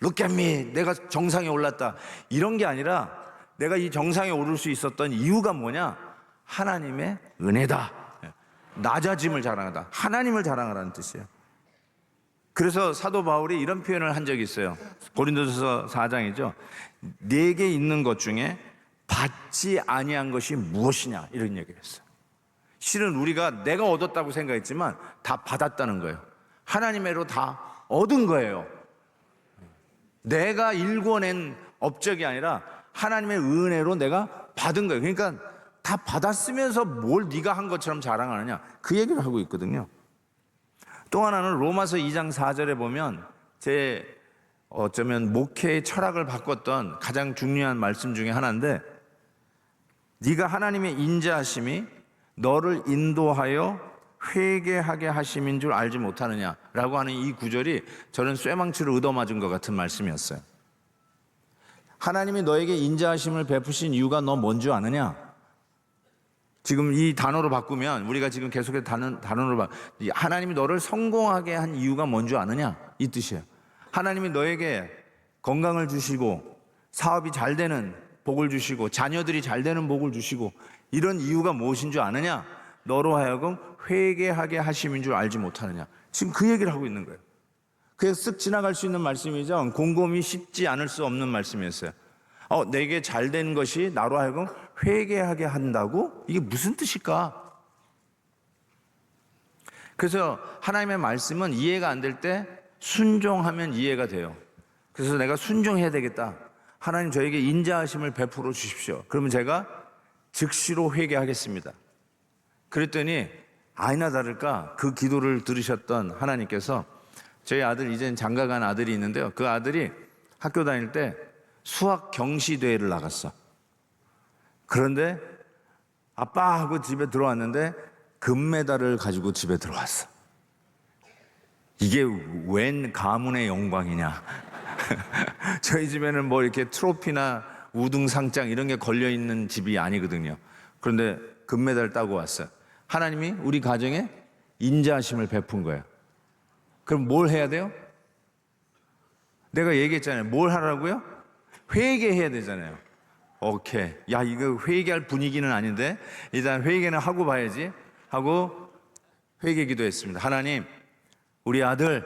Look at me. 내가 정상에 올랐다. 이런 게 아니라 내가 이 정상에 오를 수 있었던 이유가 뭐냐? 하나님의 은혜다. 낮아짐을 자랑하다. 하나님을 자랑하라는 뜻이에요. 그래서 사도 바울이 이런 표현을 한 적이 있어요. 고린도전서 4장이죠. 내게 있는 것 중에 받지 아니한 것이 무엇이냐 이런 얘기를 했어요. 실은 우리가 내가 얻었다고 생각했지만 다 받았다는 거예요. 하나님의로 다 얻은 거예요. 내가 일궈낸 업적이 아니라 하나님의 은혜로 내가 받은 거예요. 그러니까 다 받았으면서 뭘 네가 한 것처럼 자랑하느냐, 그 얘기를 하고 있거든요. 또 하나는 로마서 2장 4절에 보면 제 어쩌면 목회의 철학을 바꿨던 가장 중요한 말씀 중에 하나인데, 네가 하나님의 인자하심이 너를 인도하여 회개하게 하심인 줄 알지 못하느냐라고 하는 이 구절이 저는 쇠망치로 얻어맞은 것 같은 말씀이었어요. 하나님이 너에게 인자하심을 베푸신 이유가 너 뭔 줄 아느냐? 지금 이 단어로 바꾸면, 우리가 지금 계속해서 단어로 하나님이 너를 성공하게 한 이유가 뭔 줄 아느냐, 이 뜻이에요. 하나님이 너에게 건강을 주시고 사업이 잘 되는 복을 주시고 자녀들이 잘 되는 복을 주시고 이런 이유가 무엇인 줄 아느냐? 너로 하여금 회개하게 하심인 줄 알지 못하느냐. 지금 그 얘기를 하고 있는 거예요. 그래서 쓱 지나갈 수 있는 말씀이죠. 곰곰이 씹지 않을 수 없는 말씀이었어요. 내게 잘 된 것이 나로 하여금 회개하게 한다고? 이게 무슨 뜻일까? 그래서 하나님의 말씀은 이해가 안 될 때 순종하면 이해가 돼요. 그래서 내가 순종해야 되겠다. 하나님 저에게 인자하심을 베풀어 주십시오. 그러면 제가 즉시로 회개하겠습니다. 그랬더니 아니나 다를까 그 기도를 들으셨던 하나님께서, 저희 아들, 이젠 장가간 아들이 있는데요, 그 아들이 학교 다닐 때 수학 경시대회를 나갔어. 그런데 아빠 하고 집에 들어왔는데 금메달을 가지고 집에 들어왔어. 이게 웬 가문의 영광이냐. 저희 집에는 뭐 이렇게 트로피나 우등상장 이런 게 걸려있는 집이 아니거든요. 그런데 금메달 따고 왔어요. 하나님이 우리 가정에 인자하심을 베푼 거예요. 그럼 뭘 해야 돼요? 내가 얘기했잖아요. 뭘 하라고요? 회개해야 되잖아요. 오케이. 야, 이거 회개할 분위기는 아닌데 일단 회개는 하고 봐야지 하고 회개 기도했습니다. 하나님, 우리 아들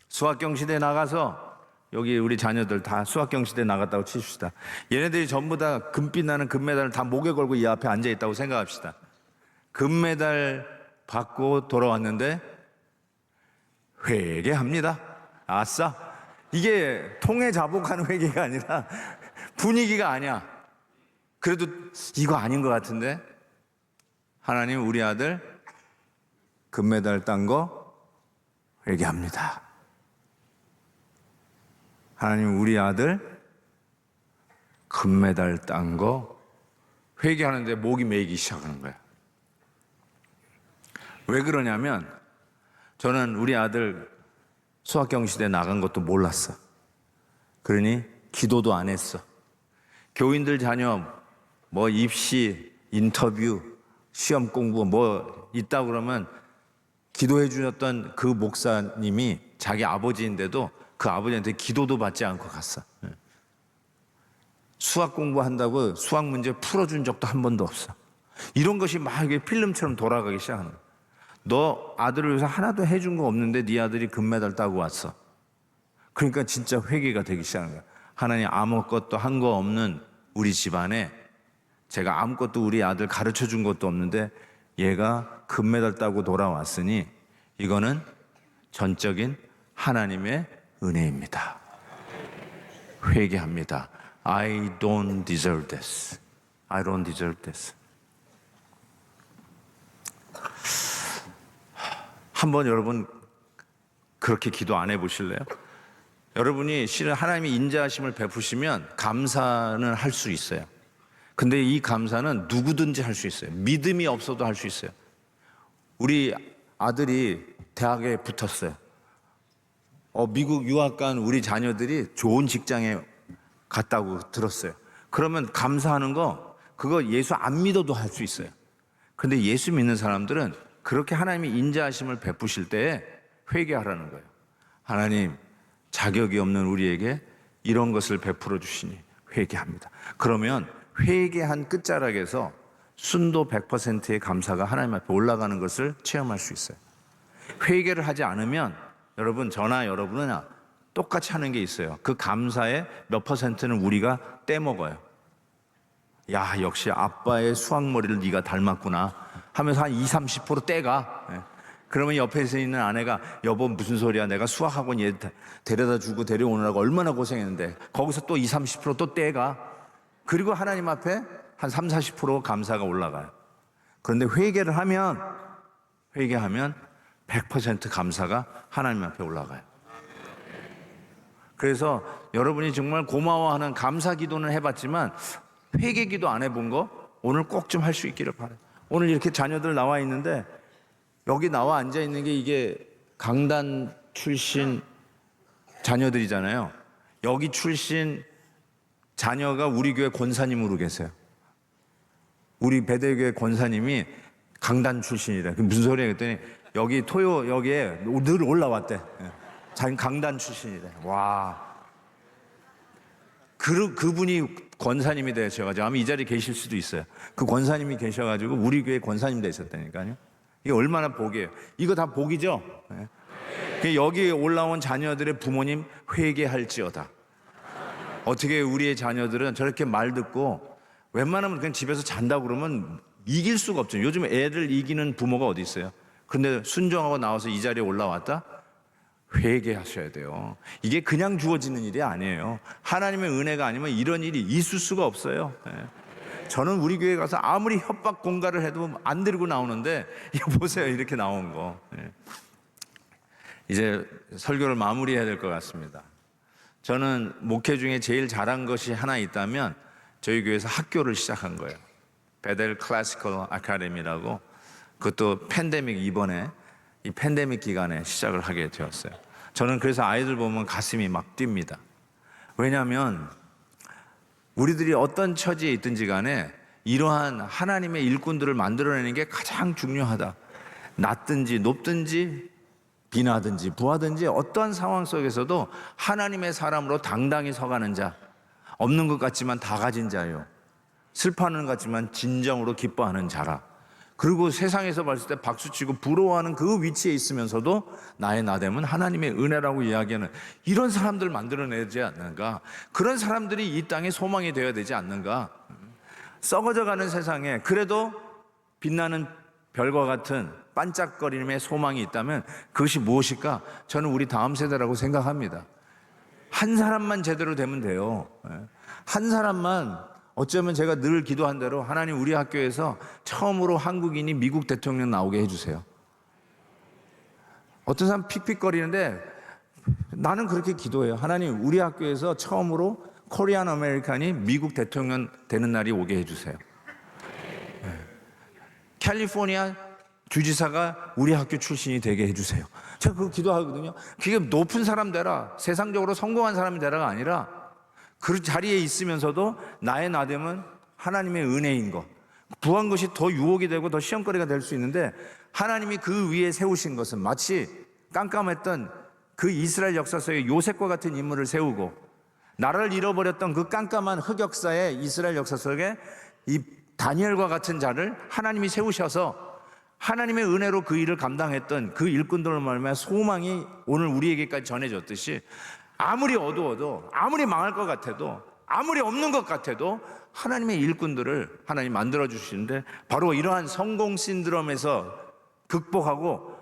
수학경시대 나가서, 여기 우리 자녀들 다 수학경시대 나갔다고 치십시다. 얘네들이 전부 다 금빛 나는 금메달을 다 목에 걸고 이 앞에 앉아 있다고 생각합시다. 금메달 받고 돌아왔는데 회개합니다. 아싸. 이게 통해 자복하는 회개가 아니라 분위기가 아니야. 그래도 이거 아닌 것 같은데, 하나님 우리 아들 금메달 딴 거 회개합니다. 하나님 우리 아들 금메달 딴 거 회개하는데 목이 메이기 시작하는 거야. 왜 그러냐면, 저는 우리 아들 수학경시대 나간 것도 몰랐어. 그러니 기도도 안 했어. 교인들 자녀 뭐 입시, 인터뷰, 시험 공부 뭐 있다 그러면 기도해 주셨던 그 목사님이 자기 아버지인데도 그 아버지한테 기도도 받지 않고 갔어. 수학 공부한다고 수학 문제 풀어준 적도 한 번도 없어. 이런 것이 막 이게 필름처럼 돌아가기 시작하는 거야. 너 아들을 위해서 하나도 해준 거 없는데 네 아들이 금메달 따고 왔어. 그러니까 진짜 회개가 되기 시작하는 거야. 하나님, 아무것도 한 거 없는 우리 집안에 제가 아무것도 우리 아들 가르쳐 준 것도 없는데 얘가 금메달 따고 돌아왔으니 이거는 전적인 하나님의 은혜입니다. 회개합니다. I don't deserve this. I don't deserve this. 한번 여러분 그렇게 기도 안 해보실래요? 여러분이 실은 하나님이 인자하심을 베푸시면 감사는 할 수 있어요. 근데 이 감사는 누구든지 할 수 있어요. 믿음이 없어도 할 수 있어요. 우리 아들이 대학에 붙었어요. 미국 유학 간 우리 자녀들이 좋은 직장에 갔다고 들었어요. 그러면 감사하는 거, 그거 예수 안 믿어도 할 수 있어요. 근데 예수 믿는 사람들은 그렇게 하나님이 인자하심을 베푸실 때에 회개하라는 거예요. 하나님, 자격이 없는 우리에게 이런 것을 베풀어 주시니 회개합니다. 그러면 회개한 끝자락에서 순도 100%의 감사가 하나님 앞에 올라가는 것을 체험할 수 있어요. 회개를 하지 않으면 여러분, 저나 여러분이나 똑같이 하는 게 있어요. 그 감사의 몇 퍼센트는 우리가 떼먹어요. 야, 역시 아빠의 수학머리를 네가 닮았구나 하면서 한 20-30% 떼가. 그러면 옆에서 있는 아내가, 여보 무슨 소리야, 내가 수학학원 얘 데려다 주고 데려오느라고 얼마나 고생했는데, 거기서 또 20-30% 또 떼가. 그리고 하나님 앞에 한 30-40% 감사가 올라가요. 그런데 회개하면 100% 감사가 하나님 앞에 올라가요. 그래서 여러분이 정말 고마워하는 감사 기도는 해봤지만 회개 기도 안 해본 거 오늘 꼭 좀 할 수 있기를 바라요. 오늘 이렇게 자녀들 나와 있는데 여기 나와 앉아 있는 게 이게 강단 출신 자녀들이잖아요. 여기 출신 자녀가 우리 교회 권사님으로 계세요. 우리 배대교회 권사님이 강단 출신이래. 그게 무슨 소리야 그랬더니 여기 토요 여기에 늘 올라왔대. 자기 강단 출신이래. 와. 그분이 권사님이 되셔가지고 아마 이 자리에 계실 수도 있어요. 그 권사님이 계셔가지고 우리 교회 권사님 되셨다니까요. 이게 얼마나 복이에요. 이거 다 복이죠. 여기 올라온 자녀들의 부모님 회개할지어다. 어떻게 우리의 자녀들은 저렇게 말 듣고 웬만하면 그냥 집에서 잔다고 그러면 이길 수가 없죠. 요즘 애들 이기는 부모가 어디 있어요. 그런데 순종하고 나와서 이 자리에 올라왔다? 회개하셔야 돼요. 이게 그냥 주어지는 일이 아니에요. 하나님의 은혜가 아니면 이런 일이 있을 수가 없어요. 저는 우리 교회 가서 아무리 협박 공갈을 해도 안 데리고 나오는데 이거 보세요. 이렇게 나온 거. 이제 설교를 마무리해야 될 것 같습니다. 저는 목회 중에 제일 잘한 것이 하나 있다면 저희 교회에서 학교를 시작한 거예요. 베델 클래시컬 아카데미라고. 그것도 팬데믹 이번에 이 팬데믹 기간에 시작을 하게 되었어요. 저는 그래서 아이들 보면 가슴이 막 뜁니다. 왜냐하면 우리들이 어떤 처지에 있든지 간에 이러한 하나님의 일꾼들을 만들어내는 게 가장 중요하다. 낮든지 높든지 비나든지 부하든지 어떠한 상황 속에서도 하나님의 사람으로 당당히 서가는 자, 없는 것 같지만 다 가진 자요, 슬퍼하는 것 같지만 진정으로 기뻐하는 자라. 그리고 세상에서 봤을 때 박수치고 부러워하는 그 위치에 있으면서도 나의 나됨은 하나님의 은혜라고 이야기하는 이런 사람들 만들어내지 않는가. 그런 사람들이 이 땅에 소망이 되어야 되지 않는가. 썩어져가는 세상에 그래도 빛나는 별과 같은 반짝거림의 소망이 있다면 그것이 무엇일까? 저는 우리 다음 세대라고 생각합니다. 한 사람만 제대로 되면 돼요. 한 사람만. 어쩌면 제가 늘 기도한 대로 하나님 우리 학교에서 처음으로 한국인이 미국 대통령 나오게 해주세요. 어떤 사람 픽픽거리는데 나는 그렇게 기도해요. 하나님 우리 학교에서 처음으로 코리안 아메리칸이 미국 대통령 되는 날이 오게 해주세요. 캘리포니아 주지사가 우리 학교 출신이 되게 해주세요. 제가 그거 기도하거든요. 그게 높은 사람 되라, 세상적으로 성공한 사람이 되라가 아니라 그 자리에 있으면서도 나의 나됨은 하나님의 은혜인 것. 부한 것이 더 유혹이 되고 더 시험거리가 될 수 있는데 하나님이 그 위에 세우신 것은 마치 깜깜했던 그 이스라엘 역사 속에 요셉과 같은 인물을 세우고 나라를 잃어버렸던 그 깜깜한 흑역사의 이스라엘 역사 속에 이 다니엘과 같은 자를 하나님이 세우셔서 하나님의 은혜로 그 일을 감당했던 그 일꾼들을 말하면 소망이 오늘 우리에게까지 전해졌듯이 아무리 어두워도 아무리 망할 것 같아도 아무리 없는 것 같아도 하나님의 일꾼들을 하나님 만들어 주시는데 바로 이러한 성공 신드롬에서 극복하고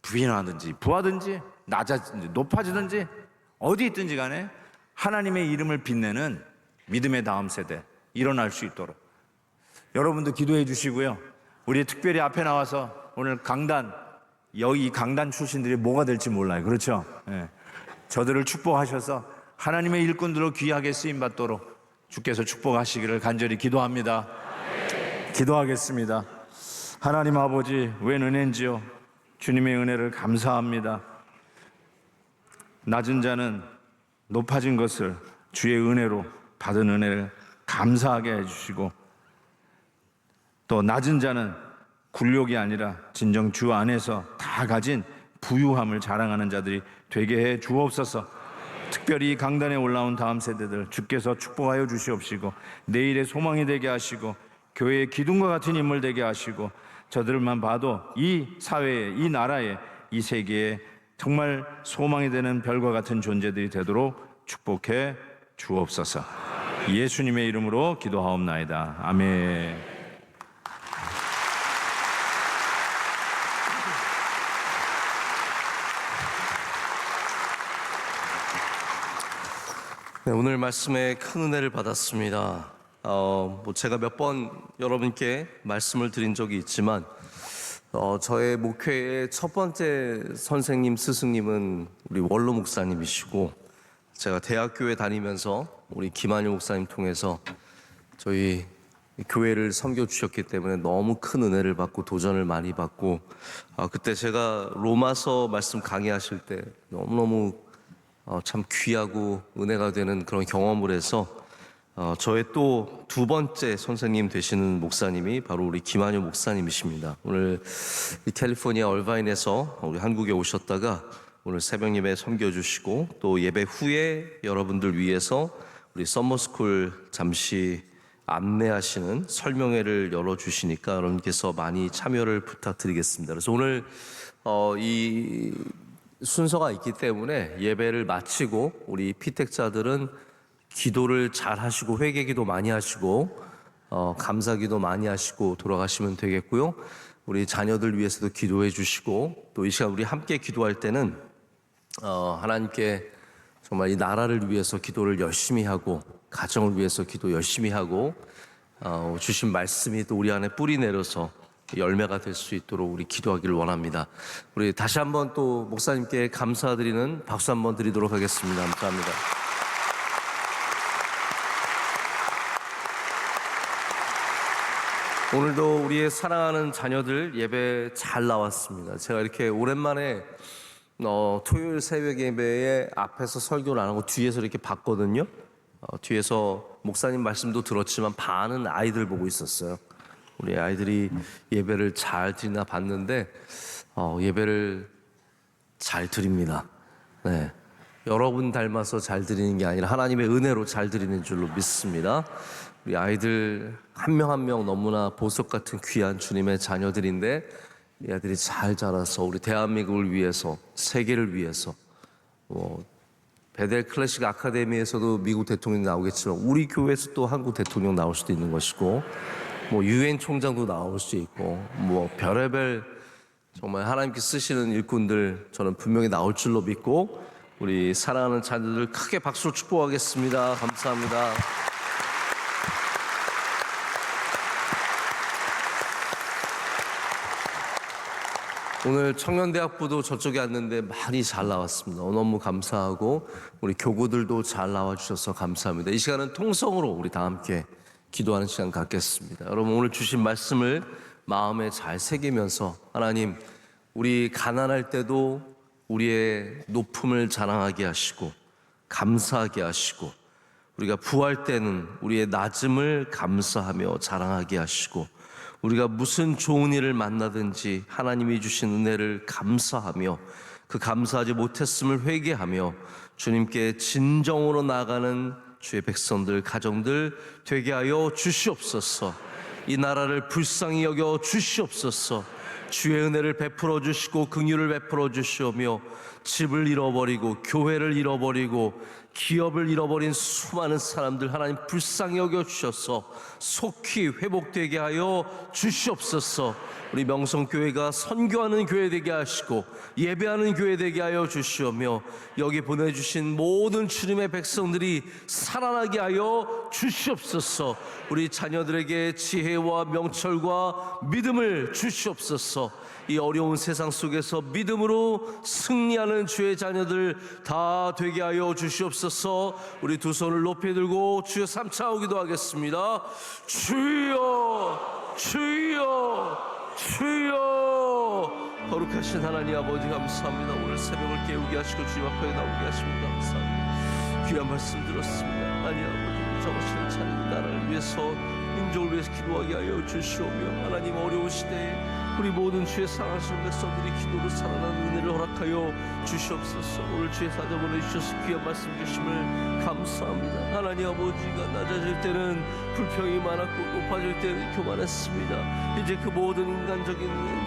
부인하든지 부하든지 낮아지든지 높아지든지 어디 있든지 간에 하나님의 이름을 빛내는 믿음의 다음 세대 일어날 수 있도록 여러분도 기도해 주시고요. 우리 특별히 앞에 나와서 오늘 강단, 여기 강단 출신들이 뭐가 될지 몰라요. 그렇죠? 네. 저들을 축복하셔서 하나님의 일꾼들로 귀하게 쓰임받도록 주께서 축복하시기를 간절히 기도합니다. 기도하겠습니다. 하나님 아버지, 웬 은혜인지요. 주님의 은혜를 감사합니다. 낮은 자는 높아진 것을 주의 은혜로 받은 은혜를 감사하게 해주시고 또 낮은 자는 굴욕이 아니라 진정 주 안에서 다 가진 부유함을 자랑하는 자들이 되게 해 주옵소서. 특별히 강단에 올라온 다음 세대들 주께서 축복하여 주시옵시고 내일의 소망이 되게 하시고 교회의 기둥과 같은 인물 되게 하시고 저들만 봐도 이 사회에, 이 나라에, 이 세계에 정말 소망이 되는 별과 같은 존재들이 되도록 축복해 주옵소서. 예수님의 이름으로 기도하옵나이다. 아멘. 네, 오늘 말씀에 큰 은혜를 받았습니다. 제가 몇 번 여러분께 말씀을 드린 적이 있지만 저의 목회의 첫 번째 선생님 스승님은 우리 원로 목사님이시고, 제가 대학교에 다니면서 우리 김한효 목사님 통해서 저희 교회를 섬겨주셨기 때문에 너무 큰 은혜를 받고 도전을 많이 받고, 그때 제가 로마서 말씀 강의하실 때 너무너무 참 귀하고 은혜가 되는 그런 경험을 해서 저의 또 두 번째 선생님 되시는 목사님이 바로 우리 김한효 목사님이십니다. 오늘 이 캘리포니아 얼바인에서 우리 한국에 오셨다가 오늘 새벽 예배 섬겨주시고, 또 예배 후에 여러분들 위해서 우리 썸머스쿨 잠시 안내하시는 설명회를 열어주시니까 여러분께서 많이 참여를 부탁드리겠습니다. 그래서 오늘 이 순서가 있기 때문에 예배를 마치고 우리 피택자들은 기도를 잘 하시고 회개기도 많이 하시고 감사기도 많이 하시고 돌아가시면 되겠고요. 우리 자녀들 위해서도 기도해 주시고, 또 이 시간 우리 함께 기도할 때는 하나님께 정말 이 나라를 위해서 기도를 열심히 하고, 가정을 위해서 기도 열심히 하고, 주신 말씀이 또 우리 안에 뿌리 내려서 열매가 될 수 있도록 우리 기도하기를 원합니다. 우리 다시 한번 또 목사님께 감사드리는 박수 한번 드리도록 하겠습니다. 감사합니다. 오늘도 우리의 사랑하는 자녀들 예배 잘 나왔습니다. 제가 이렇게 오랜만에 토요일 새벽 예배에 앞에서 설교를 안 하고 뒤에서 이렇게 봤거든요. 뒤에서 목사님 말씀도 들었지만 반은 아이들 보고 있었어요. 우리 아이들이 예배를 잘 드리나 봤는데 예배를 잘 드립니다. 네, 여러분 닮아서 잘 드리는 게 아니라 하나님의 은혜로 잘 드리는 줄로 믿습니다. 우리 아이들 한 명 한 명 너무나 보석 같은 귀한 주님의 자녀들인데, 이 아들이 잘 자라서 우리 대한민국을 위해서, 세계를 위해서, 베델 클래식 아카데미에서도 미국 대통령이 나오겠지만 우리 교회에서 또 한국 대통령 나올 수도 있는 것이고, 유엔 총장도 나올 수 있고, 별의별 정말 하나님께 쓰시는 일꾼들 저는 분명히 나올 줄로 믿고, 우리 사랑하는 자녀들 크게 박수로 축복하겠습니다. 감사합니다. 오늘 청년대학부도 저쪽에 왔는데 많이 잘 나왔습니다. 너무 감사하고, 우리 교구들도 잘 나와주셔서 감사합니다. 이 시간은 통성으로 우리 다 함께 기도하는 시간 갖겠습니다. 여러분, 오늘 주신 말씀을 마음에 잘 새기면서, 하나님, 우리 가난할 때도 우리의 높음을 자랑하게 하시고 감사하게 하시고, 우리가 부할 때는 우리의 낮음을 감사하며 자랑하게 하시고, 우리가 무슨 좋은 일을 만나든지 하나님이 주신 은혜를 감사하며, 그 감사하지 못했음을 회개하며 주님께 진정으로 나아가는 주의 백성들, 가정들 되게 하여 주시옵소서. 이 나라를 불쌍히 여겨 주시옵소서. 주의 은혜를 베풀어 주시고 긍휼을 베풀어 주시오며, 집을 잃어버리고 교회를 잃어버리고 기업을 잃어버린 수많은 사람들 하나님 불쌍히 여겨 주셔서 속히 회복되게 하여 주시옵소서. 우리 명성교회가 선교하는 교회 되게 하시고 예배하는 교회 되게 하여 주시오며, 여기 보내주신 모든 주님의 백성들이 살아나게 하여 주시옵소서. 우리 자녀들에게 지혜와 명철과 믿음을 주시옵소서. 이 어려운 세상 속에서 믿음으로 승리하는 주의 자녀들 다 되게 하여 주시옵소서. 우리 두 손을 높이 들고 주여 삼차오 기도하겠습니다. 주여, 주여, 주여. 거룩하신 하나님 아버지 감사합니다. 오늘 새벽을 깨우게 하시고 주님 앞에 나오게 하십니다. 감사합니다. 귀한 말씀 들었습니다. 하나님 아버지, 정신을 차리는 나라를 위해서, 민족을 위해서 기도하게 하여 주시오며, 하나님 어려운 시대에 우리 모든 주의 사랑하시는 백성들이 기도로 살아나는 은혜를 허락하여 주시옵소서. 오늘 주의 사자 보내주셔서 귀한 말씀 주심을 감사합니다. 하나님 아버지가 낮아질 때는 불평이 많았고 높아질 때는 교만했습니다. 이제 그 모든 인간적인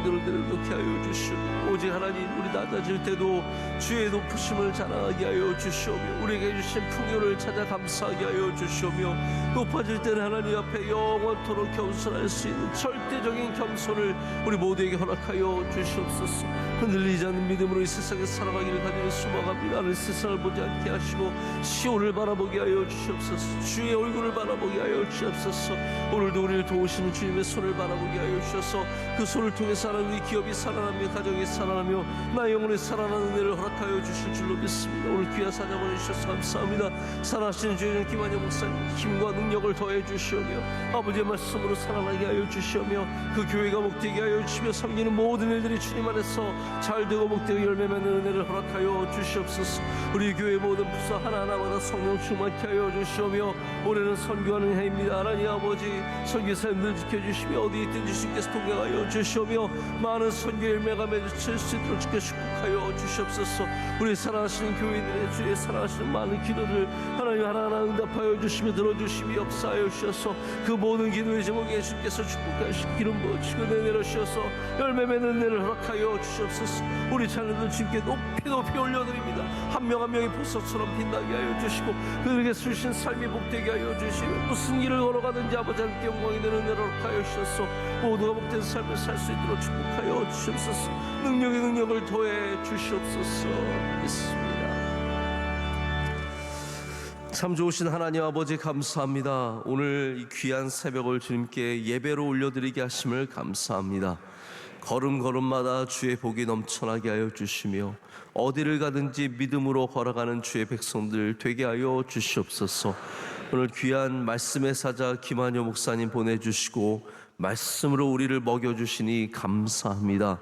일들을 놓게 하여 주시고 아버지 하나님, 우리 낮아질 때도 주의 높으심을 자랑하게 하여 주시오며, 우리에게 주신 풍요를 찾아 감사하게 하여 주시오며, 높아질 때는 하나님 앞에 영원토록 겸손할 수 있는 절대적인 겸손을 우리 모두에게 허락하여 주시옵소서. 흔들리지 않는 믿음으로 이 세상에 살아가기를 간절히 소망합니다. 하늘 세상을 보지 않게 하시고 시온을 바라보게 하여 주시옵소서. 주의 얼굴을 바라보게 하여 주시옵소서. 오늘도 우리를 도우시는 주님의 손을 바라보게 하여 주셔서 그 손을 통해서 하나님 우리 기업이 살아나며 가정이 살아나며 나의 영혼이 살아나는 은혜를 허락하여 주실 줄로 믿습니다. 오늘 귀한 사자 보내주셔서 감사합니다. 살아가시는 주의 김한영 목사님 힘과 능력을 더해 주시오며 아버지의 말씀으로 살아나게 하여 주시오며 그 교회가 목되게 하여 주시며 섬기는 모든 일들이 주님 안에서 잘되고 목되고 열매 맺는 은혜를 허락하여 주시옵소서. 우리 교회 모든 부서 하나하나마다 성령 충만케 하여 주시오며 올해는 선교하는 해입니다. 하나님 아버지 선교사님들 지켜주시며 어디 있든지 주께서 동행하여 주시오며 많은 선교 열매가 맺을 수 있도록 주께 축복하여 주시옵소서. 우리 사랑하시는 교인들의 주의 사랑하시는 많은 기도들 하나님 하나하나 응답하여 주시며 들어주시며 역사하여 주셔서 그 모든 기도의 제목에 주께서 축복하시고 기름 부어주시고 내려 주셔서 열매 맺는 은혜를 허락하여 주시옵소서. 우리 자녀들 주님께 높이 올려드립니다. 한 명 한 명이 보석처럼 빛나게 하여 주시고 그들에게 주신 삶이 복되게 하여 주시고 무슨 길을 걸어가든지 아버지 함께 영광이 되는 은혜를 허락하여 주셔서 모두가 복된 삶을 살 수 있도록 축복하여 주시옵소서. 능력을 더해 주시옵소서. 믿습니다. 참 좋으신 하나님 아버지 감사합니다. 오늘 이 귀한 새벽을 주님께 예배로 올려드리게 하심을 감사합니다. 걸음걸음마다 주의 복이 넘쳐나게 하여 주시며 어디를 가든지 믿음으로 걸어가는 주의 백성들 되게 하여 주시옵소서. 오늘 귀한 말씀의 사자 김한효 목사님 보내주시고 말씀으로 우리를 먹여주시니 감사합니다.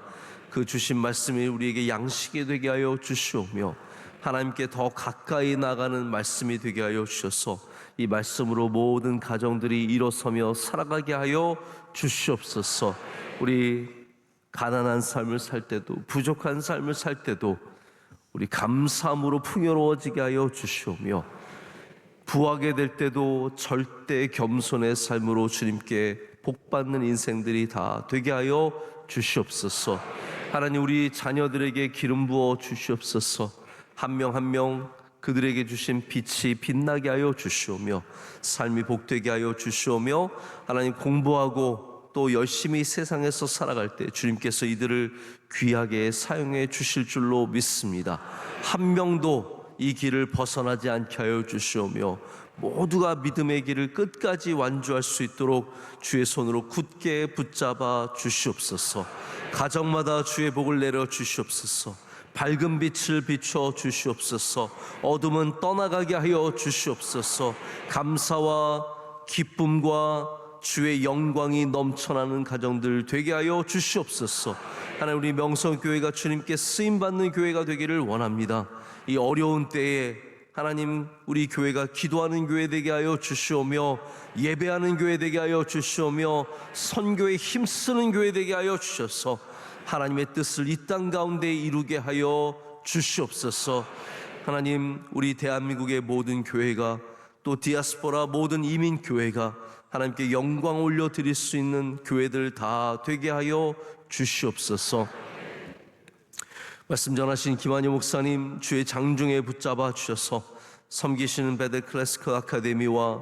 그 주신 말씀이 우리에게 양식이 되게 하여 주시오며 하나님께 더 가까이 나가는 말씀이 되게 하여 주셔서 이 말씀으로 모든 가정들이 일어서며 살아가게 하여 주시옵소서. 우리 가난한 삶을 살 때도 부족한 삶을 살 때도 우리 감사함으로 풍요로워지게 하여 주시오며 부하게 될 때도 절대 겸손의 삶으로 주님께 복받는 인생들이 다 되게 하여 주시옵소서. 하나님 우리 자녀들에게 기름 부어 주시옵소서. 한 명 한 명 그들에게 주신 빛이 빛나게 하여 주시오며 삶이 복되게 하여 주시오며 하나님 공부하고 또 열심히 세상에서 살아갈 때 주님께서 이들을 귀하게 사용해 주실 줄로 믿습니다. 한 명도 이 길을 벗어나지 않게 하여 주시오며 모두가 믿음의 길을 끝까지 완주할 수 있도록 주의 손으로 굳게 붙잡아 주시옵소서. 가정마다 주의 복을 내려 주시옵소서. 밝은 빛을 비춰 주시옵소서. 어둠은 떠나가게 하여 주시옵소서. 감사와 기쁨과 주의 영광이 넘쳐나는 가정들 되게 하여 주시옵소서. 하나님 우리 명성교회가 주님께 쓰임받는 교회가 되기를 원합니다. 이 어려운 때에 하나님 우리 교회가 기도하는 교회 되게 하여 주시오며 예배하는 교회 되게 하여 주시오며 선교에 힘쓰는 교회 되게 하여 주셔서 하나님의 뜻을 이 땅 가운데 이루게 하여 주시옵소서. 하나님 우리 대한민국의 모든 교회가 또 디아스포라 모든 이민 교회가 하나님께 영광 올려드릴 수 있는 교회들 다 되게 하여 주시옵소서. 말씀 전하신 김한효 목사님 주의 장중에 붙잡아 주셔서 섬기시는 베델 클래스크 아카데미와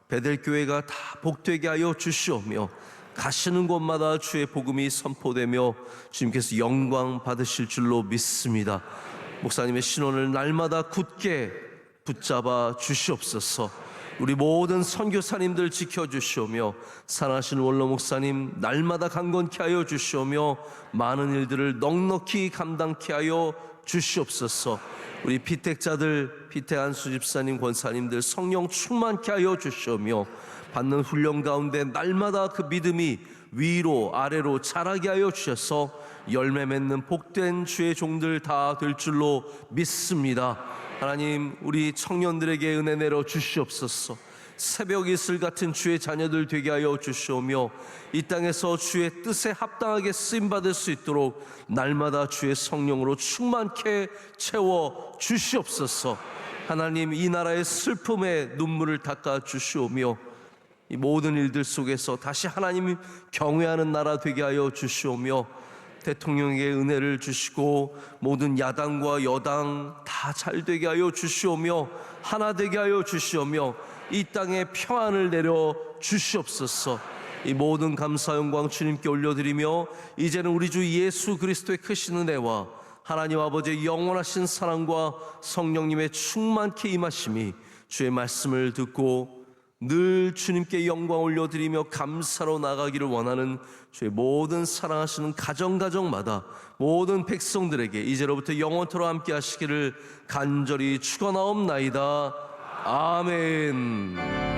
베델 교회가 다 복되게 하여 주시오며 가시는 곳마다 주의 복음이 선포되며 주님께서 영광 받으실 줄로 믿습니다. 목사님의 신원을 날마다 굳게 붙잡아 주시옵소서. 우리 모든 선교사님들 지켜주시오며 사랑하시는 원로 목사님 날마다 강건케 하여 주시오며 많은 일들을 넉넉히 감당케 하여 주시옵소서. 우리 피택자들 피택한 수집사님 권사님들 성령 충만케 하여 주시오며 받는 훈련 가운데 날마다 그 믿음이 위로 아래로 자라게 하여 주셔서 열매 맺는 복된 주의 종들 다 될 줄로 믿습니다. 하나님 우리 청년들에게 은혜 내려 주시옵소서. 새벽 이슬 같은 주의 자녀들 되게 하여 주시오며 이 땅에서 주의 뜻에 합당하게 쓰임받을 수 있도록 날마다 주의 성령으로 충만케 채워 주시옵소서. 하나님 이 나라의 슬픔에 눈물을 닦아 주시오며 이 모든 일들 속에서 다시 하나님 경외하는 나라 되게 하여 주시오며 대통령에게 은혜를 주시고 모든 야당과 여당 다 잘되게 하여 주시오며 하나 되게 하여 주시오며 이 땅에 평안을 내려 주시옵소서. 이 모든 감사 영광 주님께 올려드리며 이제는 우리 주 예수 그리스도의 크신 은혜와 하나님 아버지의 영원하신 사랑과 성령님의 충만케 임하심이 주의 말씀을 듣고 늘 주님께 영광 올려드리며 감사로 나가기를 원하는 주의 모든 사랑하시는 가정마다 모든 백성들에게 이제로부터 영원토록 함께 하시기를 간절히 축원하옵나이다. 아멘.